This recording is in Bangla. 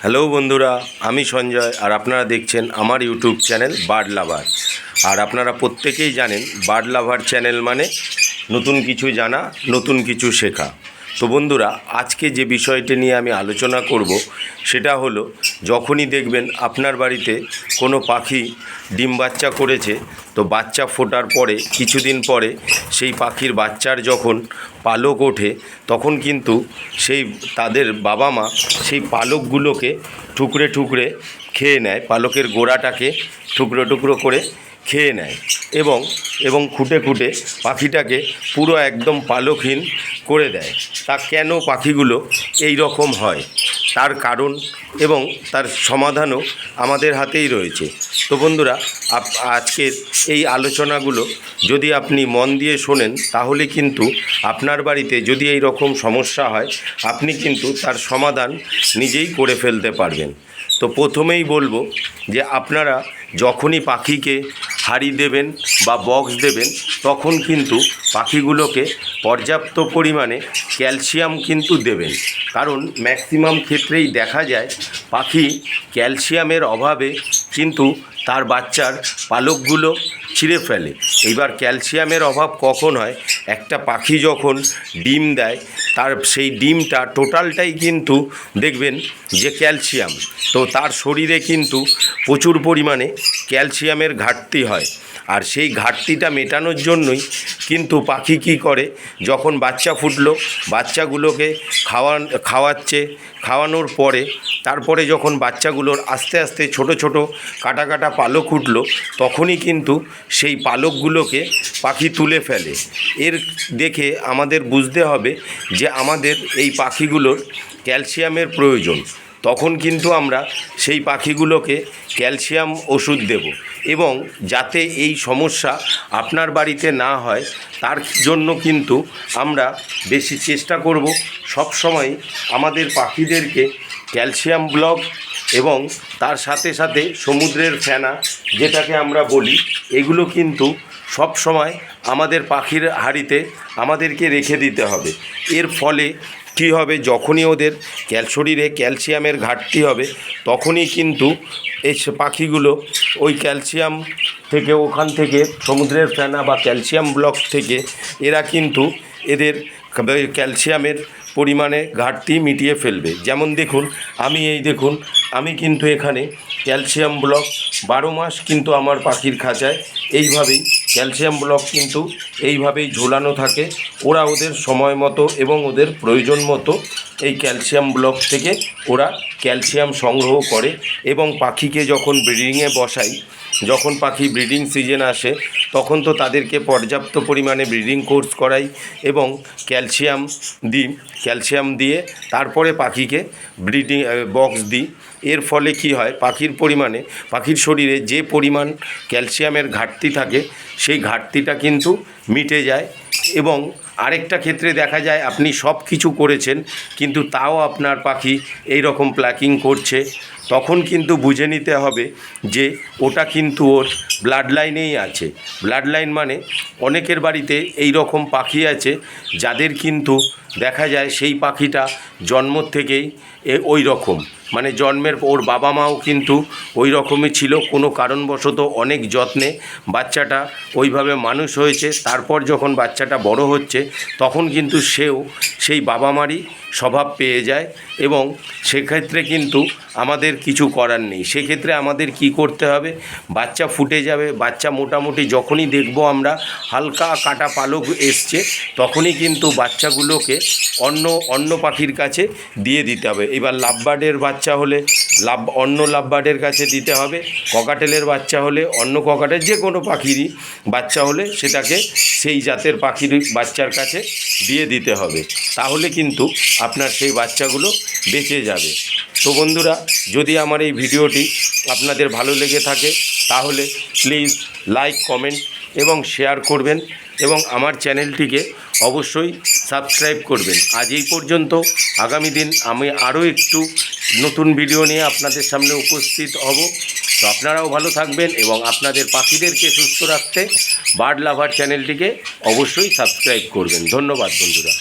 হ্যালো বন্ধুরা, আমি সঞ্জয় আর আপনারা দেখছেন আমার ইউটিউব চ্যানেল বার্ড লাভার। আর আপনারা প্রত্যেকেই জানেন বার্ড লাভার চ্যানেল মানে নতুন কিছু জানা, নতুন কিছু শেখা। তো বন্ধুরা, আজকে যে বিষয়টি নিয়ে আমি আলোচনা করব সেটা হলো, যখনই দেখবেন আপনার বাড়িতে কোনো পাখি ডিম বাচ্চা করেছে, তো বাচ্চা ফোটার পরে কিছুদিন পরে সেই পাখির বাচ্চার যখন পালক ওঠে, তখন কিন্তু সেই তাদের বাবা মা সেই পালকগুলোকে টুকরে টুকরে খেয়ে নেয়, পালকের গোড়াটাকে টুকরো টুকরো করে খেয়ে নেয় এবং খুঁটে খুঁটে পাখিটাকে পুরো একদম পালকহীন করে দেয়। তা কেন পাখিগুলো এই রকম হয়, তার কারণ এবং তার সমাধানও আমাদের হাতেই রয়েছে। তো বন্ধুরা, আজকের এই আলোচনাগুলো যদি আপনি মন দিয়ে শোনেন, তাহলে কিন্তু আপনার বাড়িতে যদি এই রকম সমস্যা হয়, আপনি কিন্তু তার সমাধান নিজেই করে ফেলতে পারবেন। তো প্রথমেই বলবো যে আপনারা যখনই পাখিকে হাঁড়ি দেবেন বা বক্স দেবেন, তখন কিন্তু পাখিগুলোকে পর্যাপ্ত পরিমাণে ক্যালসিয়াম কিন্তু দেবেন। কারণ ম্যাক্সিমাম ক্ষেত্রেই দেখা যায় পাখি ক্যালসিয়ামের অভাবে কিন্তু তার বাচ্চার পালকগুলো ছিঁড়ে ফেলে। এইবার ক্যালসিয়ামের অভাব কখন হয়? একটা পাখি যখন ডিম দেয়, তার সেই ডিমটা টোটালটাই কিন্তু দেখবেন যে ক্যালসিয়াম, তো তার শরীরে কিন্তু প্রচুর পরিমাণে ক্যালসিয়ামের ঘাটতি হয়। আর সেই ঘাটতিটা মেটানোর জন্যই কিন্তু পাখি কী করে, যখন বাচ্চা ফুটলো, বাচ্চাগুলোকে খাওয়ানোর পরে তারপরে যখন বাচ্চাগুলোর আস্তে আস্তে ছোট ছোট কাটা কাটা পালক উঠলো, তখনই কিন্তু সেই পালকগুলোকে পাখি তুলে ফেলে। এর দেখে আমাদের বুঝতে হবে যে আমাদের এই পাখিগুলোর ক্যালসিয়ামের প্রয়োজন। তখন কিন্তু আমরা সেই পাখিগুলোকে ক্যালসিয়াম ওষুধ দেব, এবং যাতে এই সমস্যা আপনার বাড়িতে না হয় তার জন্য কিন্তু আমরা বেশি চেষ্টা করব সব সময় আমাদের পাখিদেরকে ক্যালসিয়াম ব্লক এবং তার সাথে সাথে সমুদ্রের ফেনা, যেটাকে আমরা বলি, এগুলো কিন্তু সব সময় আমাদের পাখির হাঁড়িতে আমাদেরকে রেখে দিতে হবে। এর ফলে কী হবে, যখনই ওদের শরীরে ক্যালসিয়ামের ঘাটতি হবে, তখনই কিন্তু এই পাখিগুলো ওই ক্যালসিয়াম থেকে, ওখান থেকে সমুদ্রের ফেনা বা ক্যালসিয়াম ব্লক থেকে এরা কিন্তু এদের ক্যালসিয়ামের পরিমাণে ঘাটতি মিটিয়ে ফেলবে। যেমন দেখুন, আমি কিন্তু এখানে ক্যালসিয়াম ব্লক 12 মাস কিন্তু আমার পাখির খাঁচায় এইভাবেই ক্যালসিয়াম ব্লক কিন্তু এইভাবেই ঝোলানো থাকে। ওরা ওদের সময় মতো এবং ওদের প্রয়োজন মতো এই ক্যালসিয়াম ব্লক থেকে ওরা ক্যালসিয়াম সংগ্রহ করে, এবং পাখিকে যখন ব্রিডিংয়ে বসাই, যখন পাখি ব্রিডিং সিজন আসে, তখন তো তাদেরকে পর্যাপ্ত পরিমাণে ব্রিডিং কোর্স করাই এবং ক্যালসিয়াম দিয়ে তারপরে পাখিকে ব্রিডিং বক্স দিই। এর ফলে কি হয়, পাখির শরীরে যে পরিমাণ ক্যালসিয়ামের ঘাটতি থাকে, সেই ঘাটতিটা কিন্তু মিটে যায়। এবং আরেকটা ক্ষেত্রে দেখা যায় আপনি সব কিছু করেছেন, কিন্তু তাও আপনার পাখি এই রকম প্ল্যাকিং করছে, তখন কিন্তু বুঝে নিতে হবে যে ওটা কিন্তু ওর ব্লাড লাইনেই আছে। ব্লাড লাইন মানে অনেকের বাড়িতে এই রকম পাখি আছে যাদের কিন্তু দেখা যায় সেই পাখিটা জন্ম থেকেই ওই রকম, মানে জন্মের ওর বাবা মাও কিন্তু ওই রকমই ছিল, কোনো কারণবশত অনেক যত্নে বাচ্চাটা ওইভাবে মানুষ হয়েছে। তারপর যখন বাচ্চাটা বড় হচ্ছে, তখন কিন্তু সেও সেই বাবা মারই স্বভাব পেয়ে যায়, এবং সেক্ষেত্রে কিন্তু আমাদের কিছু করার নেই। সেক্ষেত্রে আমাদের কি করতে হবে, বাচ্চা ফুটে যাবে, বাচ্চা মোটামুটি যখনই দেখব আমরা হালকা কাটা পালক এসছে, তখনই কিন্তু বাচ্চাগুলোকে অন্য পাখির কাছে দিয়ে দিতে হবে। এবার লাভবার্ডের বাচ্চা হলে অন্য লাভবার্ডের কাছে দিতে হবে, ককাটেলের বাচ্চা হলে অন্য ককাটের, যে কোনো পাখিরই বাচ্চা হলে সেটাকে সেই জাতের পাখির বাচ্চার কাছে দিয়ে দিতে হবে। তাহলে কিন্তু আপনার সেই বাচ্চাগুলো বেঁচে যাবে। তো বন্ধুরা, যদি আমার এই ভিডিওটি আপনাদের ভালো লেগে থাকে, তাহলে প্লিজ লাইক, কমেন্ট এবং শেয়ার করবেন, এবং আমার চ্যানেলটিকে অবশ্যই সাবস্ক্রাইব করবেন। আজ এই পর্যন্ত। আগামী দিন আমি আরও একটু নতুন ভিডিও নিয়ে আপনাদের সামনে উপস্থিত হব। তো আপনারাও ভালো থাকবেন, এবং আপনাদের পাখিদেরকে সুস্থ রাখতে বার্ড লাভার চ্যানেলটিকে অবশ্যই সাবস্ক্রাইব করবেন। ধন্যবাদ বন্ধুরা।